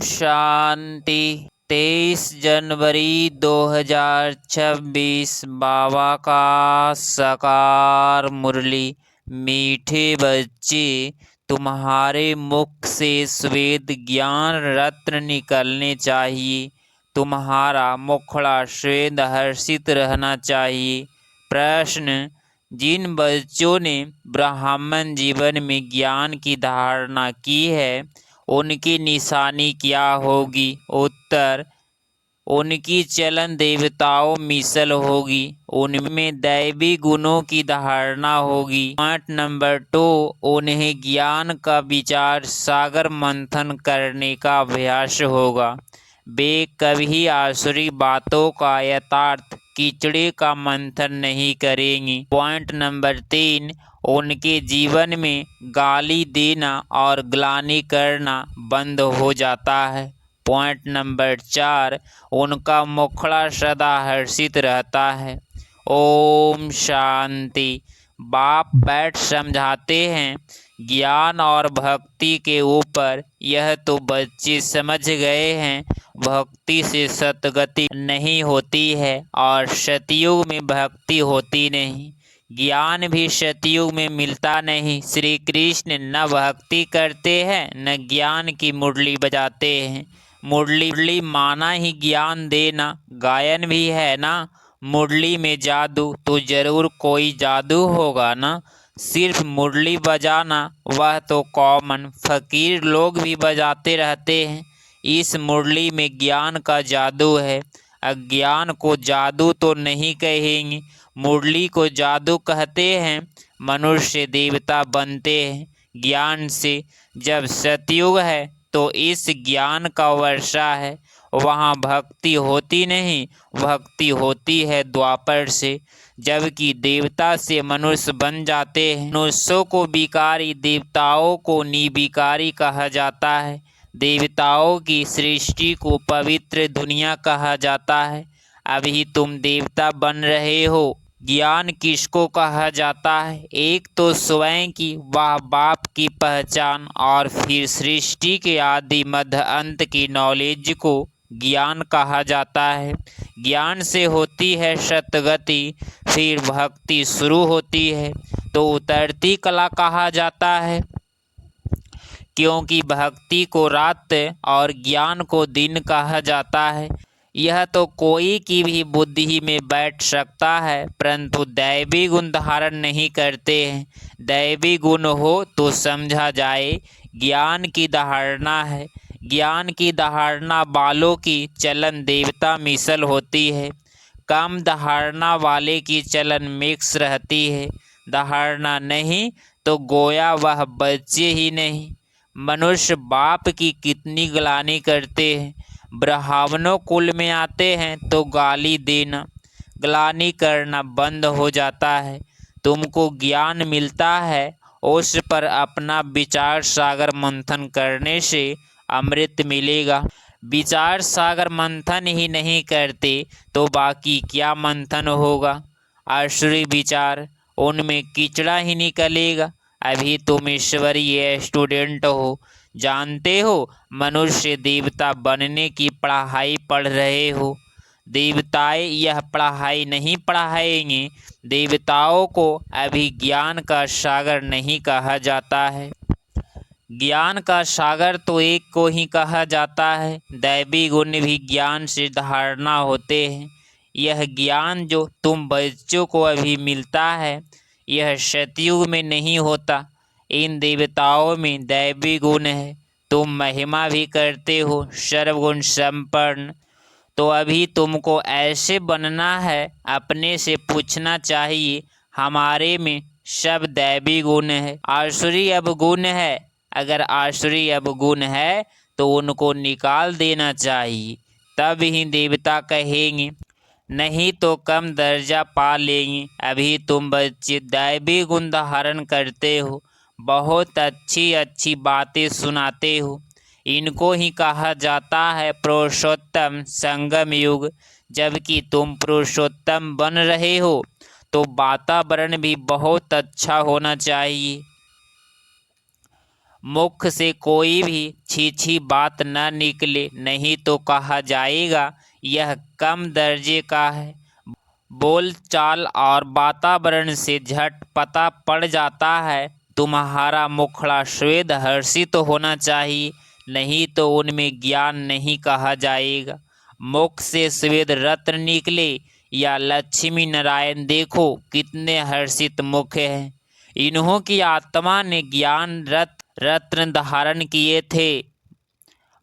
शांति। 23 जनवरी 2026 बाबा का साकार मुरली। मीठे बच्चे, तुम्हारे मुख से श्वेत ज्ञान रत्न निकलने चाहिए। तुम्हारा मुखड़ा श्वेत हर्षित रहना चाहिए। प्रश्न: जिन बच्चों ने ब्राह्मण जीवन में ज्ञान की धारणा की है, उनकी निशानी क्या होगी? उत्तर: उनकी चलन देवताओं मिसल होगी। उनमें दैवी गुणों की धारणा होगी। पॉइंट नंबर 2, उन्हें ज्ञान का विचार सागर मंथन करने का अभ्यास होगा। वे कभी आसुरी बातों का यथार्थ कीचड़े का मंथन नहीं करेंगे। पॉइंट नंबर 3, उनके जीवन में गाली देना और ग्लानि करना बंद हो जाता है। पॉइंट नंबर 4, उनका मुखड़ा सदा हर्षित रहता है। ओम शांति। बाप बैठ समझाते हैं, ज्ञान और भक्ति के ऊपर यह तो बच्चे समझ गए हैं। भक्ति से सतगति नहीं होती है और सतयुग में भक्ति होती नहीं। ज्ञान भी सतयुग में मिलता नहीं। श्री कृष्ण न भक्ति करते हैं न ज्ञान की मुरली बजाते हैं। मुरली माना ही ज्ञान देना। गायन भी है ना। मुरली में जादू तो जरूर कोई जादू होगा ना। सिर्फ मुरली बजाना वह तो कॉमन फकीर लोग भी बजाते रहते हैं। इस मुरली में ज्ञान का जादू है। अज्ञान को जादू तो नहीं कहेंगे, मुरली को जादू कहते हैं। मनुष्य देवता बनते हैं ज्ञान से। जब सतयुग है तो इस ज्ञान का वर्षा है। वहाँ भक्ति होती नहीं, भक्ति होती है द्वापर से। जबकि देवता से मनुष्य बन जाते हैं। मनुष्यों को विकारी, देवताओं को निर्विकारी कहा जाता है। देवताओं की सृष्टि को पवित्र दुनिया कहा जाता है। अभी तुम देवता बन रहे हो। ज्ञान किसको कहा जाता है? एक तो स्वयं की वाह बाप की पहचान और फिर सृष्टि के आदि मध्य अंत की नॉलेज को ज्ञान कहा जाता है। ज्ञान से होती है सतगति, फिर भक्ति शुरू होती है तो उतरती कला कहा जाता है। क्योंकि भक्ति को रात और ज्ञान को दिन कहा जाता है। यह तो कोई की भी बुद्धि में बैठ सकता है, परंतु दैवी गुण धारण नहीं करते हैं। दैवी गुण हो तो समझा जाए ज्ञान की धारणा है। ज्ञान की धारणा वालों की चलन देवता मिसल होती है। कम धारणा वाले की चलन मिक्स रहती है। धारणा नहीं तो गोया वह बच्चे ही नहीं। मनुष्य बाप की कितनी ग्लानि करते हैं। ब्राह्मणों कुल में आते हैं तो गाली देना, ग्लानि करना बंद हो जाता है। तुमको ज्ञान मिलता है, उस पर अपना विचार सागर मंथन करने से अमृत मिलेगा। विचार सागर मंथन ही नहीं करते तो बाकी क्या मंथन होगा? आसुरी विचार, उनमें कीचड़ा ही निकलेगा। अभी तुम ईश्वरीय स्टूडेंट हो, जानते हो मनुष्य देवता बनने की पढ़ाई पढ़ रहे हो। देवताएं यह पढ़ाई नहीं पढ़ाएंगे। देवताओं को अभी ज्ञान का सागर नहीं कहा जाता है। ज्ञान का सागर तो एक को ही कहा जाता है। दैवी गुण भी ज्ञान से धारणा होते हैं। यह ज्ञान जो तुम बच्चों को अभी मिलता है, यह सतयुग में नहीं होता। इन देवताओं में दैवी गुण है। तुम महिमा भी करते हो सर्वगुण संपन्न। तो अभी तुमको ऐसे बनना है। अपने से पूछना चाहिए, हमारे में सब दैवी गुण है, आसुरी अवगुण है? अगर आसुरी अवगुण है तो उनको निकाल देना चाहिए, तब ही देवता कहेंगे, नहीं तो कम दर्जा पा लेंगे। अभी तुम बच्चे दैवी गुण धारण करते हो, बहुत अच्छी अच्छी बातें सुनाते हो। इनको ही कहा जाता है पुरुषोत्तम संगम युग। जबकि तुम पुरुषोत्तम बन रहे हो तो वातावरण भी बहुत अच्छा होना चाहिए। मुख से कोई भी छी बात न निकले, नहीं तो कहा जाएगा यह कम दर्जे का है। बोल चाल और वातावरण से झट पता पड़ जाता है। तुम्हारा मुखड़ा श्वेत हर्षित होना चाहिए, नहीं तो उनमें ज्ञान नहीं कहा जाएगा। मुख से श्वेत रत्न निकले या लक्ष्मी नारायण, देखो कितने हर्षित मुख हैं। इन्हों की आत्मा ने ज्ञान रत्न धारण किए थे।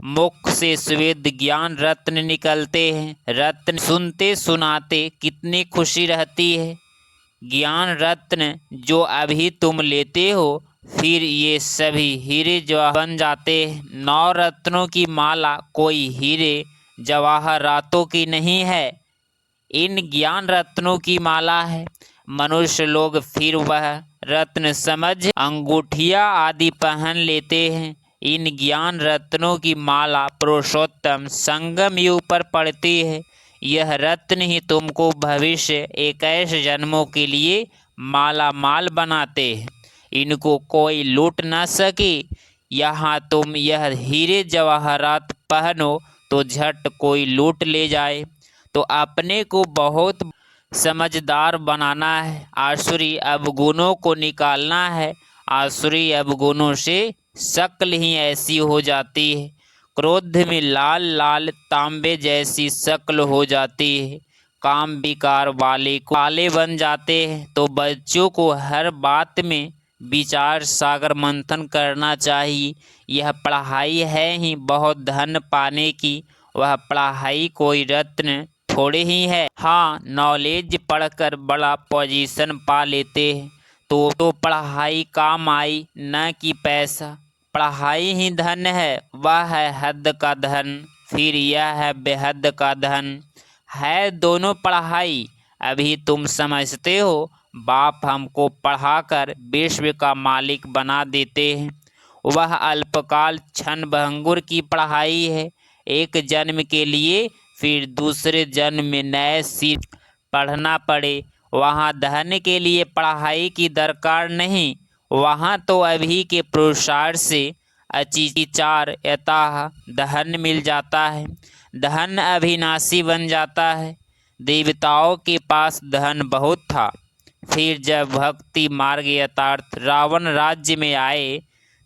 मुख से श्वेत ज्ञान रत्न निकलते हैं। रत्न सुनते सुनाते कितनी खुशी रहती है। ज्ञान रत्न जो अभी तुम लेते हो, फिर ये सभी हीरे जवाहर बन जाते हैं। 9 रत्नों की माला कोई हीरे जवाहरातों की नहीं है, इन ज्ञान रत्नों की माला है। मनुष्य लोग फिर वह रत्न समझ अंगूठियां आदि पहन लेते हैं। इन ज्ञान रत्नों की माला पुरुषोत्तम संगम युग पर पड़ती है। यह रत्न ही तुमको भविष्य 21 जन्मों के लिए माला माल बनाते हैं। इनको कोई लूट न सके। यहाँ तुम यह हीरे जवाहरात पहनो तो झट कोई लूट ले जाए। तो अपने को बहुत समझदार बनाना है। आसुरी अवगुणों को निकालना है। आसुरी अवगुणों से शक्ल ही ऐसी हो जाती है। क्रोध में लाल लाल तांबे जैसी शक्ल हो जाती है। काम विकार वाले को काले बन जाते हैं। तो बच्चों को हर बात में विचार सागर मंथन करना चाहिए। यह पढ़ाई है ही बहुत धन पाने की। वह पढ़ाई कोई रत्न थोड़े ही है। हाँ, नॉलेज पढ़कर बड़ा पोजीशन पा लेते हैं तो पढ़ाई काम आई, न कि पैसा। पढ़ाई ही धन है, वह है हद का धन, फिर यह है बेहद का धन। है दोनों पढ़ाई। अभी तुम समझते हो बाप हमको पढ़ाकर विश्व का मालिक बना देते हैं। वह अल्पकाल क्षण भंगुर की पढ़ाई है, एक जन्म के लिए, फिर दूसरे जन्म में नए सिर पढ़ना पड़े। वहाँ धन के लिए पढ़ाई की दरकार नहीं। वहाँ तो अभी के पुरुषार्थ से अचिचार यथाह धन मिल जाता है। धन अविनाशी बन जाता है। देवताओं के पास धन बहुत था, फिर जब भक्ति मार्ग यथार्थ रावण राज्य में आए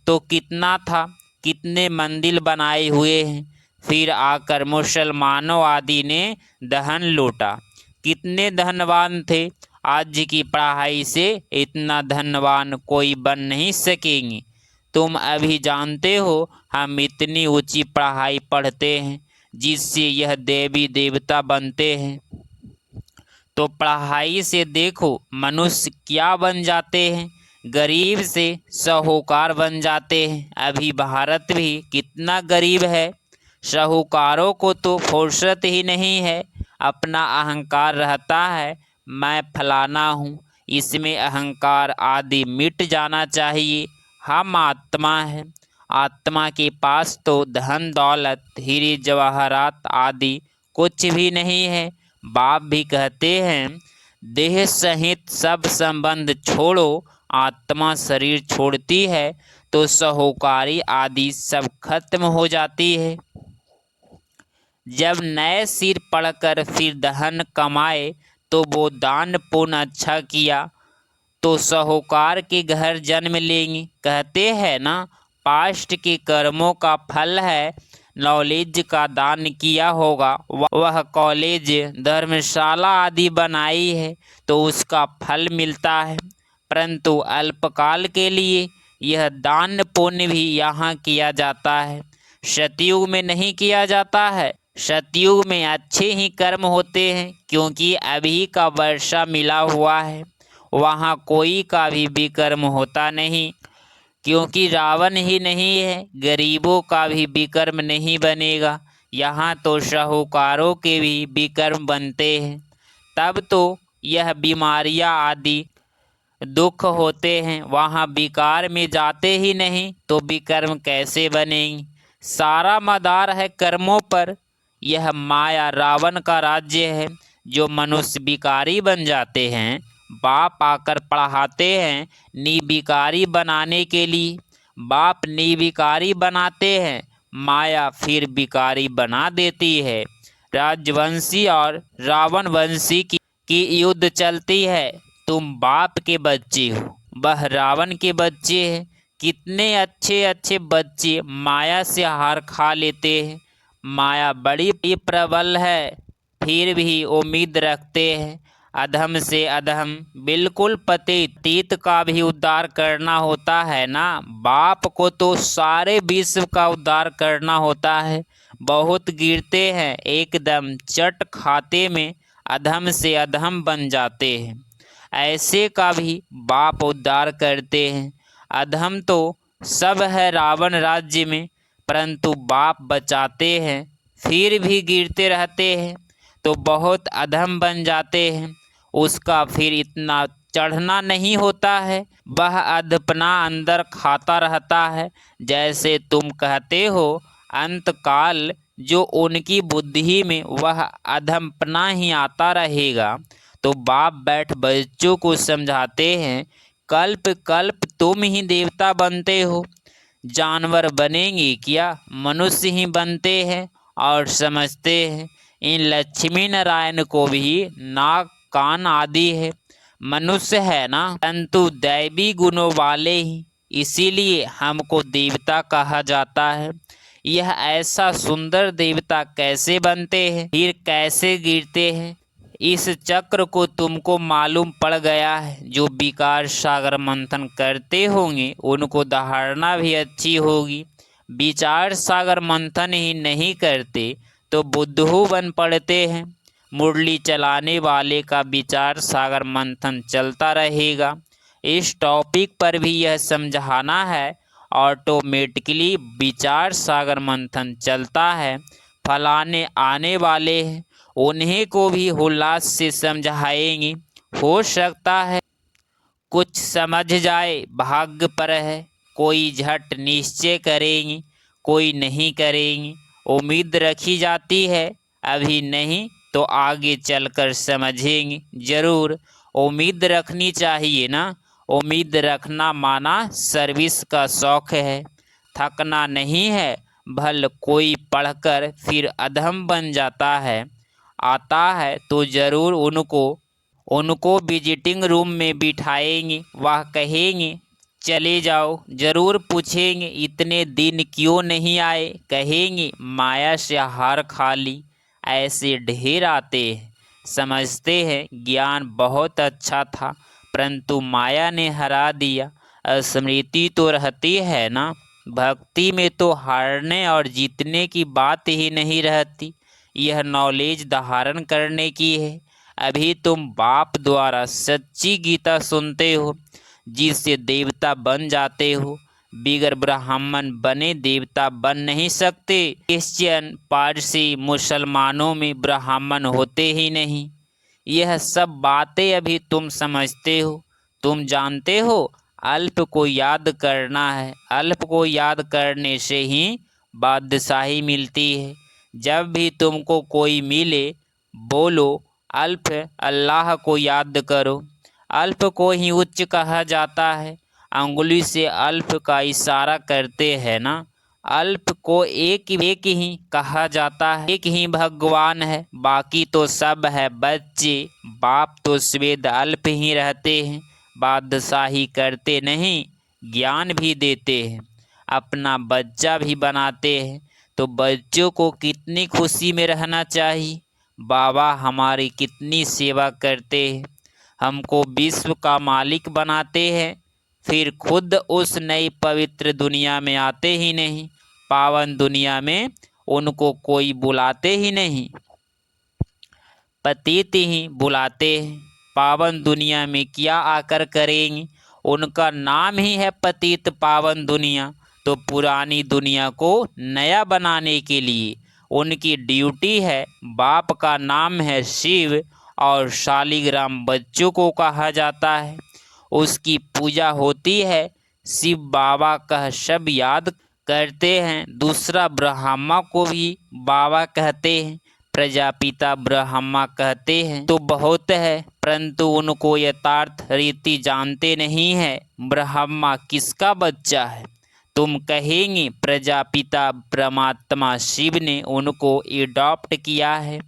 तो कितना था, कितने मंदिर बनाए हुए हैं। फिर आकर मुसलमानों आदि ने धन लूटा, कितने धनवान थे। आज की पढ़ाई से इतना धनवान कोई बन नहीं सकेंगे। तुम अभी जानते हो हम इतनी ऊंची पढ़ाई पढ़ते हैं जिससे यह देवी देवता बनते हैं। तो पढ़ाई से देखो मनुष्य क्या बन जाते हैं, गरीब से साहूकार बन जाते हैं। अभी भारत भी कितना गरीब है। साहूकारों को तो फुर्सत ही नहीं है। अपना अहंकार रहता है, मैं फलाना हूँ। इसमें अहंकार आदि मिट जाना चाहिए। हम आत्मा है। आत्मा के पास तो धन दौलत हीरे जवाहरात आदि कुछ भी नहीं है। बाप भी कहते हैं देह सहित सब संबंध छोड़ो। आत्मा शरीर छोड़ती है तो साहूकारी आदि सब खत्म हो जाती है। जब नए सिर पढ़कर फिर धन कमाए तो वो दान पुण्य अच्छा किया तो साहूकार के घर जन्म लेंगे। कहते हैं ना, पास्ट के कर्मों का फल है। नॉलेज का दान किया होगा, वह कॉलेज धर्मशाला आदि बनाई है तो उसका फल मिलता है। परंतु अल्पकाल के लिए यह दान पुण्य भी यहाँ किया जाता है, सतयुग में नहीं किया जाता है। सतयुग में अच्छे ही कर्म होते हैं क्योंकि अभी का वर्षा मिला हुआ है। वहाँ कोई का भी विकर्म होता नहीं क्योंकि रावण ही नहीं है। गरीबों का भी विकर्म नहीं बनेगा। यहाँ तो साहूकारों के भी विकर्म बनते हैं। तब तो यह बीमारियाँ आदि दुख होते हैं। वहाँ विकार में जाते ही नहीं तो विकर्म कैसे बनेंगे। सारा मदार है कर्मों पर। यह माया रावण का राज्य है। जो मनुष्य विकारी बन जाते हैं, बाप आकर पढ़ाते हैं निर्विकारी बनाने के लिए। बाप निर्विकारी बनाते हैं, माया फिर विकारी बना देती है। राजवंशी और रावण वंशी की युद्ध चलती है। तुम बाप के बच्चे हो, वह रावण के बच्चे हैं। कितने अच्छे अच्छे बच्चे माया से हार खा लेते हैं। माया बड़ी प्रबल है, फिर भी उम्मीद रखते हैं। अधम से अधम, बिल्कुल पतित का भी उद्धार करना होता है ना। बाप को तो सारे विश्व का उद्धार करना होता है। बहुत गिरते हैं, एकदम चट खाते में अधम से अधम बन जाते हैं। ऐसे का भी बाप उद्धार करते हैं। अधम तो सब है रावण राज्य में, परंतु बाप बचाते हैं, फिर भी गिरते रहते हैं तो बहुत अधम बन जाते हैं। उसका फिर इतना चढ़ना नहीं होता है, वह अधपना अंदर खाता रहता है। जैसे तुम कहते हो अंतकाल, जो उनकी बुद्धि में वह अधमपना ही आता रहेगा। तो बाप बैठ बच्चों को समझाते हैं, कल्प कल्प तुम ही देवता बनते हो। जानवर बनेंगे क्या, मनुष्य ही बनते हैं और समझते हैं इन लक्ष्मी नारायण को भी नाक कान आदि है। मनुष्य है ना, परंतु दैवी गुणों वाले ही, इसीलिए हमको देवता कहा जाता है। यह ऐसा सुंदर देवता कैसे बनते हैं, फिर कैसे गिरते हैं, इस चक्र को तुमको मालूम पड़ गया है। जो विकार सागर मंथन करते होंगे उनको धारणा भी अच्छी होगी। विचार सागर मंथन ही नहीं करते तो बुद्धू बन पड़ते हैं। मुरली चलाने वाले का विचार सागर मंथन चलता रहेगा। इस टॉपिक पर भी यह समझाना है, ऑटोमेटिकली विचार सागर मंथन चलता है। फलाने आने वाले हैं, उन्हें को भी उल्लास से समझाएंगे। हो सकता है कुछ समझ जाए, भाग्य पर है। कोई झट निश्चय करेंगे, कोई नहीं करेंगे। उम्मीद रखी जाती है, अभी नहीं तो आगे चलकर समझेंगे जरूर। उम्मीद रखनी चाहिए ना। उम्मीद रखना माना सर्विस का शौक है। थकना नहीं है। भल कोई पढ़कर फिर अधम बन जाता है, आता है तो जरूर उनको विजिटिंग रूम में बिठाएंगे। वह कहेंगे चले जाओ। जरूर पूछेंगे इतने दिन क्यों नहीं आए, कहेंगे माया से हार खा ली। ऐसे ढेर आते हैं। समझते हैं ज्ञान बहुत अच्छा था, परंतु माया ने हरा दिया। स्मृति तो रहती है ना। भक्ति में तो हारने और जीतने की बात ही नहीं रहती। यह नॉलेज धारण करने की है। अभी तुम बाप द्वारा सच्ची गीता सुनते हो, जिससे देवता बन जाते हो। बिगर ब्राह्मण बने देवता बन नहीं सकते। क्रिश्चियन, पारसी, मुसलमानों में ब्राह्मण होते ही नहीं। यह सब बातें अभी तुम समझते हो। तुम जानते हो अल्प को याद करना है। अल्प को याद करने से ही बादशाही मिलती है। जब भी तुमको कोई मिले बोलो अल्प अल्लाह को याद करो। अल्प को ही उच्च कहा जाता है। अंगुली से अल्प का इशारा करते हैं ना। अल्प को एक ही कहा जाता है। एक ही भगवान है, बाकी तो सब है बच्चे। बाप तो स्वेद अल्प ही रहते हैं। बादशाही करते नहीं, ज्ञान भी देते हैं, अपना बच्चा भी बनाते हैं। तो बच्चों को कितनी खुशी में रहना चाहिए। बाबा हमारी कितनी सेवा करते हैं, हमको विश्व का मालिक बनाते हैं, फिर खुद उस नई पवित्र दुनिया में आते ही नहीं। पावन दुनिया में उनको कोई बुलाते ही नहीं, पतित ही बुलाते हैं। पावन दुनिया में क्या आकर करेंगे। उनका नाम ही है पतित पावन दुनिया। तो पुरानी दुनिया को नया बनाने के लिए उनकी ड्यूटी है। बाप का नाम है शिव और शालिग्राम बच्चों को कहा जाता है। उसकी पूजा होती है। शिव बाबा का सब याद करते हैं। दूसरा ब्रह्मा को भी बाबा कहते हैं, प्रजापिता ब्रह्मा कहते हैं। तो बहुत है, परंतु उनको यथार्थ रीति जानते नहीं है। ब्रह्मा किसका बच्चा है, तुम कहेंगे प्रजापिता परमात्मा शिव ने उनको एडॉप्ट किया है।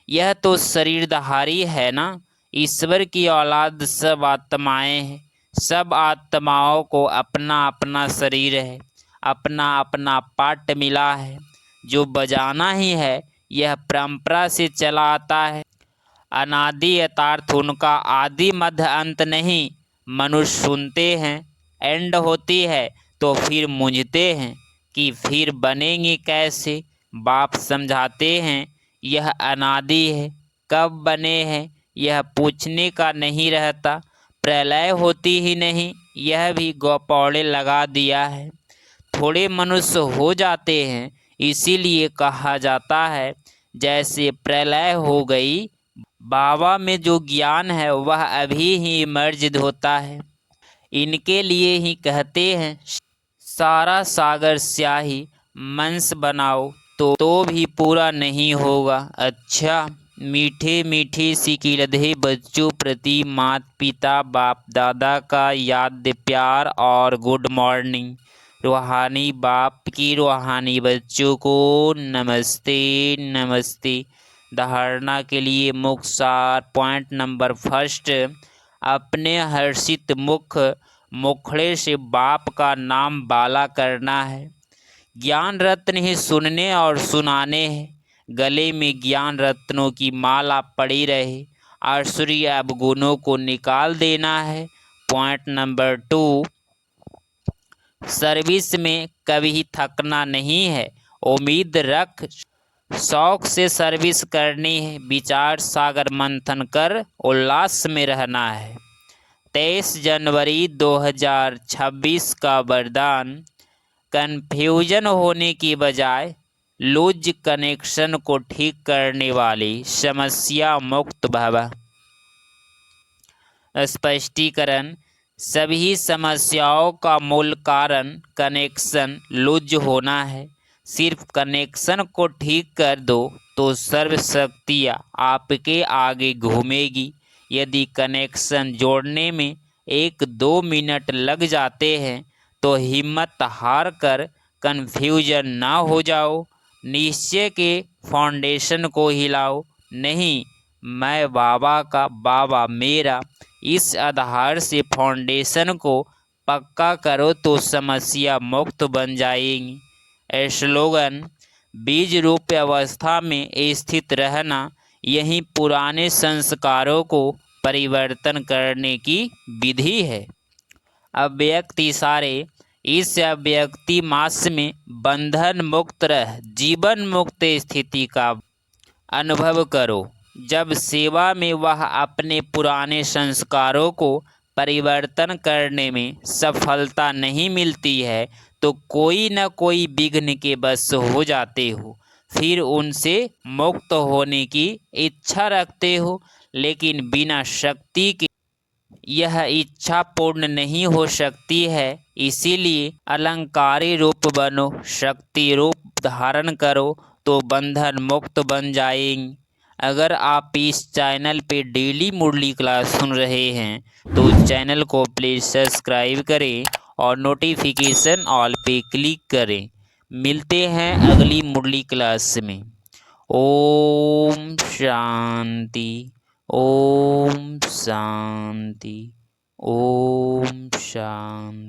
यह तो शरीरधारी है ना। ईश्वर की औलाद सब आत्माएं हैं। सब आत्माओं को अपना अपना शरीर है, अपना अपना पार्ट मिला है, जो बजाना ही है। यह परंपरा से चला आता है। अनादि यथार्थ उनका आदि मध्य अंत नहीं। मनुष्य सुनते हैं, एंड होती है तो फिर मूंझते हैं कि फिर बनेंगे कैसे। बाप समझाते हैं यह अनादि है, कब बने हैं यह पूछने का नहीं रहता। प्रलय होती ही नहीं, यह भी गौपौड़े लगा दिया है। थोड़े मनुष्य हो जाते हैं, इसीलिए कहा जाता है जैसे प्रलय हो गई। बाबा में जो ज्ञान है वह अभी ही इमर्ज होता है। इनके लिए ही कहते हैं सारा सागर स्याही मंस बनाओ तो भी पूरा नहीं होगा। अच्छा, मीठे मीठे सिकिलधे बच्चों प्रति माता पिता बाप दादा का याद प्यार और गुड मॉर्निंग। रूहानी बाप की रूहानी बच्चों को नमस्ते नमस्ते। धारणा के लिए मुख्य सार पॉइंट नंबर फर्स्ट, अपने हर्षित मुखड़े से बाप का नाम बाला करना है। ज्ञान रत्न ही सुनने और सुनाने हैं। गले में ज्ञान रत्नों की माला पड़ी रहे। आसुरी अवगुणों को निकाल देना है। पॉइंट नंबर 2, सर्विस में कभी थकना नहीं है। उम्मीद रख शौक से सर्विस करनी है। विचार सागर मंथन कर उल्लास में रहना है। 23 जनवरी 2026 का वरदान, कन्फ्यूजन होने की बजाय लूज कनेक्शन को ठीक करने वाली समस्या मुक्त भव। स्पष्टीकरण, सभी समस्याओं का मूल कारण कनेक्शन लूज होना है। सिर्फ कनेक्शन को ठीक कर दो तो सर्वशक्तियाँ आपके आगे घूमेगी। यदि कनेक्शन जोड़ने में 1-2 मिनट लग जाते हैं तो हिम्मत हार कर कन्फ्यूजन ना हो जाओ। निश्चय के फाउंडेशन को हिलाओ। नहीं, मैं बाबा का, बाबा मेरा। इस आधार से फाउंडेशन को पक्का करो तो समस्या मुक्त बन जाएंगी। स्लोगन, बीज रूप अवस्था में स्थित रहना यही पुराने संस्कारों को परिवर्तन करने की विधि है। अव्यक्त इशारे, इस अव्यक्ति मास में बंधन मुक्त रह जीवन मुक्त स्थिति का अनुभव करो। जब सेवा में वह अपने पुराने संस्कारों को परिवर्तन करने में सफलता नहीं मिलती है तो कोई न कोई विघ्न के वश हो जाते हो। फिर उनसे मुक्त होने की इच्छा रखते हो, लेकिन बिना शक्ति के यह इच्छा पूर्ण नहीं हो सकती है। इसीलिए अलंकारी रूप बनो, शक्ति रूप धारण करो तो बंधन मुक्त बन जाएंगे। अगर आप इस चैनल पे डेली मुरली क्लास सुन रहे हैं तो चैनल को प्लीज़ सब्सक्राइब करें और नोटिफिकेशन ऑल पे क्लिक करें। मिलते हैं अगली मुरली क्लास में। ओम शांति, ओम शांति, ओम शांति।